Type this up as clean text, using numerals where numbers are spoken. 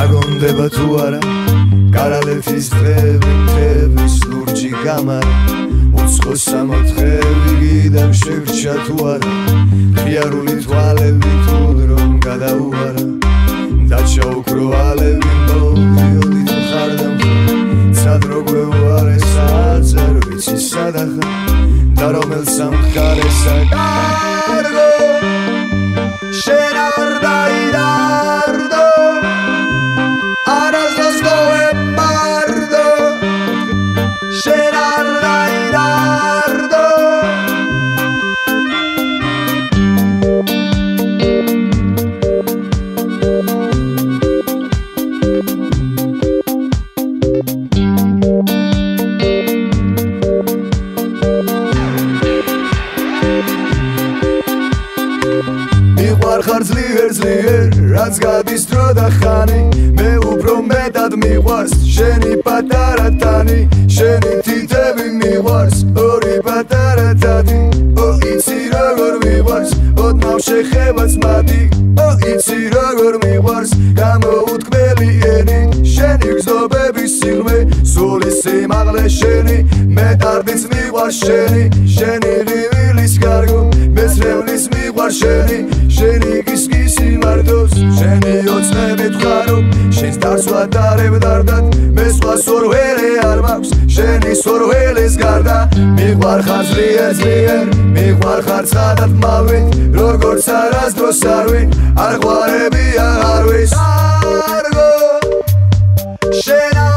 გაგონდება თუ არა კარალეთის დღები მთების ლურჯი გამარა უცხო სამოთხევი გიდამ შევრჩა თუ არა ღიარული თვალები თუ დრომ გადაუარა დაჩაუქრო ალევი მოვიოდი თუ ხარ და მცად როგვე უარე საათს არ ვიცი სადა ხარ და რომელ სამხარესა კარგო შენ არ დაიდარდო ხარ ძლიერ რაც გადის დრო და ხანი მე უფრო მეტად მიყვარს შენი პატარა თანი შენი თითები მიყვარს ორი პატარა თათი იცი როგორ მიყვარს ოდნავ შეხებაც მადი იცი როგორ მიყვარს გამოუთქმელი ენი შენი გზობების სიღრმე სული სიმაღლე შენი მეტარდიც მიყვარს შენი რივილის გარგო მეცრევლის მიყვარს შენი გისგისი მარტოს შენი ოცნებით ხარო შენს დარსვა დარებ დარდად მე სხვას ორველე არ მაქვს შენი სორველის გარდა მიყვარ ხარ ძლიერ მიყვარ ხარ ცხადად მალვით როგორც არასდროს არვინ არ ყვარებია არვის არგო შენ